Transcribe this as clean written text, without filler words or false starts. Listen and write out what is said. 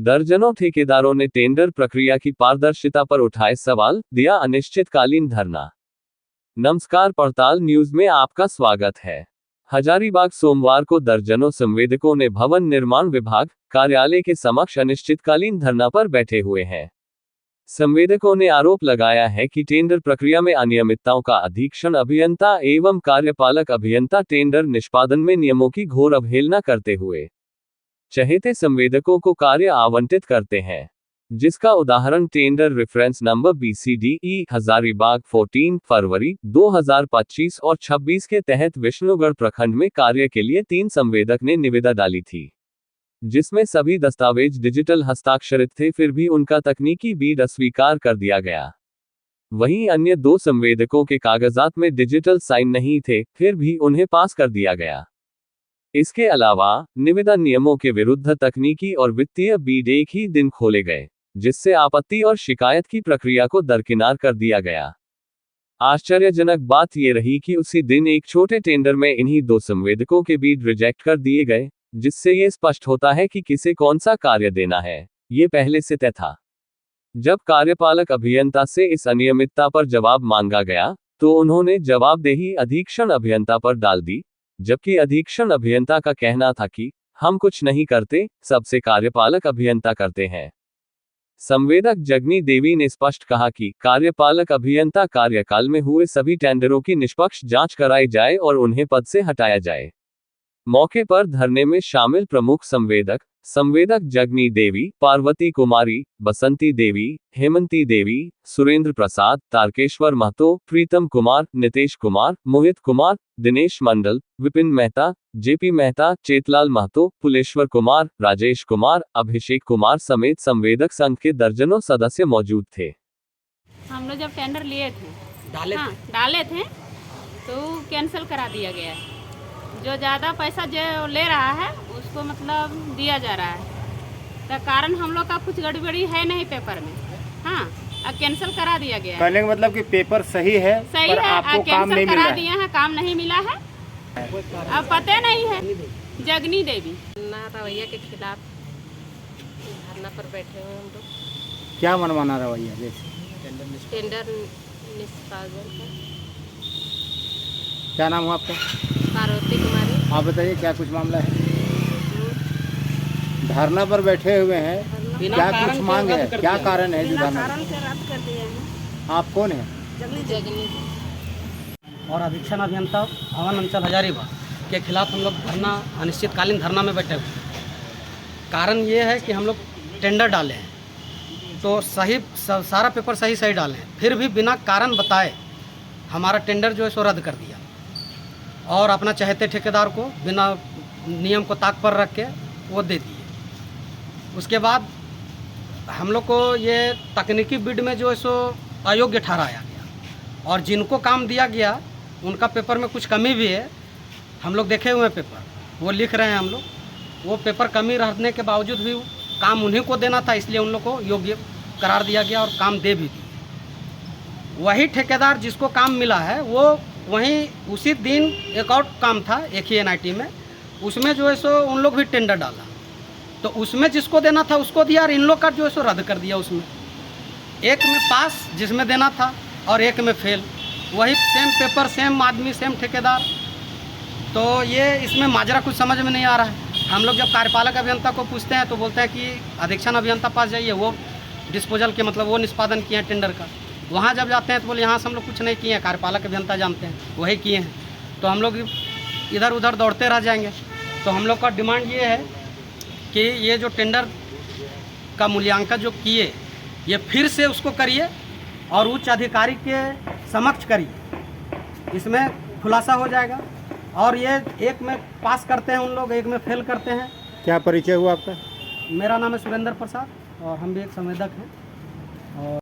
दर्जनों ठेकेदारों ने टेंडर प्रक्रिया की पारदर्शिता पर उठाए सवाल, दिया अनिश्चितकालीन धरना। नमस्कार, पड़ताल न्यूज में आपका स्वागत है। हजारीबाग सोमवार को दर्जनों संवेदकों ने भवन निर्माण विभाग कार्यालय के समक्ष अनिश्चितकालीन धरना पर बैठे हुए हैं। संवेदकों ने आरोप लगाया है कि टेंडर प्रक्रिया में अनियमितताओं का अधीक्षण अभियंता एवं कार्यपालक अभियंता टेंडर निष्पादन में नियमों की घोर अवहेलना करते हुए चहेते संवेदकों को कार्य आवंटित करते हैं, जिसका उदाहरण tender reference number BCDE Hazaribagh 14 फरवरी 2025 और 26 के तहत विष्णुगढ़ प्रखंड में कार्य के लिए 3 संवेदक ने निविदा डाली थी, जिसमें सभी दस्तावेज डिजिटल हस्ताक्षरित थे, फिर भी उनका तकनीकी बीड अस्वीकार कर दिया गया। वहीं अन्य 2 संवेदकों के कागजात में डिजिटल साइन नहीं थे, फिर भी उन्हें पास कर दिया गया। इसके अलावा निविदा नियमों के विरुद्ध तकनीकी और वित्तीय बीड एक ही दिन खोले गए, जिससे आपत्ति और शिकायत की प्रक्रिया को दरकिनार कर दिया गया। आश्चर्यजनक बात यह रही कि उसी दिन एक छोटे टेंडर में इन्हीं 2 संवेदकों के बीड रिजेक्ट कर दिए गए, जिससे ये स्पष्ट होता है कि किसे कौन सा कार्य देना है, ये पहले से तय था। जब कार्यपालक अभियंता से इस अनियमितता पर जवाब मांगा गया, तो उन्होंने जवाबदेही अधीक्षण अभियंता पर डाल दी, जबकि अधीक्षण अभियंता का कहना था कि हम कुछ नहीं करते, सबसे कार्यपालक अभियंता करते हैं। संवेदक जगनी देवी ने स्पष्ट कहा कि कार्यपालक अभियंता कार्यकाल में हुए सभी टेंडरों की निष्पक्ष जांच कराई जाए और उन्हें पद से हटाया जाए। मौके पर धरने में शामिल प्रमुख संवेदक जगनी देवी, पार्वती कुमारी, बसंती देवी, हेमंती देवी, सुरेंद्र प्रसाद, तारकेश्वर महतो, प्रीतम कुमार, नितेश कुमार, मोहित कुमार, दिनेश मंडल, विपिन मेहता, JP मेहता, चेतलाल महतो, पुलेश्वर कुमार, राजेश कुमार, अभिषेक कुमार समेत संवेदक संघ के दर्जनों सदस्य मौजूद थे। हम लोग जब टेंडर लिए थे डाले थे तो कैंसिल करा दिया गया है। जो ज़्यादा पैसा जो ले रहा है उसको मतलब दिया जा रहा है, तो कारण हम लोग का कुछ गड़बड़ी है नहीं पेपर में। हाँ, अब कैंसिल करा दिया गया है। कहने का मतलब कि पेपर सही है, पर आपको काम नहीं मिला है। दिया है, काम नहीं मिला है, अब पता नहीं है। जगनी देवी ना रवैया के खिलाफ धरना पर बैठे हुए हम लोग। क्या मनमाना रवैया? जैसे टेंडर निष्पादन का। क्या नाम हुआ आपका? पार्वती कुमारी। आप बताइए, क्या कुछ मामला है? धरना पर बैठे हुए हैं, क्या कुछ मांग है? क्या कारण है जो धरना से रद्द कर दिए हैं? आप कौन है? जगनी और अधीक्षण अभियंता भवन अंचल हजारीबाग के खिलाफ हम लोग धरना अनिश्चितकालीन धरना में बैठे हुए। कारण ये है कि हम लोग टेंडर डाले हैं तो सारा पेपर सही डाले हैं, फिर भी बिना कारण बताए हमारा टेंडर जो है सो रद्द कर दिया और अपना चहेते ठेकेदार को बिना नियम को ताक पर रख के वो दे दिए। उसके बाद हम लोग को ये तकनीकी बिड में जो है सो अयोग्य ठहराया गया और जिनको काम दिया गया उनका पेपर में कुछ कमी भी है। हम लोग देखे हुए पेपर, वो लिख रहे हैं हम लोग, वो पेपर कमी रहने के बावजूद भी काम उन्हीं को देना था, इसलिए उन लोग को योग्य करार दिया गया और काम दे भी दिए। वही ठेकेदार जिसको काम मिला है वो वहीं उसी दिन एक और काम था एक ही NIT में, उसमें जो है सो उन लोग भी टेंडर डाला, तो उसमें जिसको देना था उसको दिया और इन लोग का जो है सो रद्द कर दिया। उसमें एक में पास जिसमें देना था और एक में फेल, वही सेम पेपर, सेम आदमी, सेम ठेकेदार। तो ये इसमें माजरा कुछ समझ में नहीं आ रहा है। हम लोग जब कार्यपालक अभियंता को पूछते हैं तो बोलते हैं कि अधीक्षण अभियंता पास जाइए, वो डिस्पोजल के मतलब वो निष्पादन किए हैं टेंडर का। वहाँ जब जाते हैं तो बोले यहाँ से हम लोग कुछ नहीं किए हैं, कार्यपालक अभियंता जानते हैं, वही किए हैं। तो हम लोग इधर उधर दौड़ते रह जाएंगे। तो हम लोग का डिमांड ये है कि ये जो टेंडर का मूल्यांकन जो किए, ये फिर से उसको करिए और उच्च अधिकारी के समक्ष करिए, इसमें खुलासा हो जाएगा। और ये एक में पास करते हैं उन लोग, एक में फेल करते हैं। क्या परिचय हुआ आपका? मेरा नाम है सुरेंद्र प्रसाद और हम भी एक संवेदक हैं। और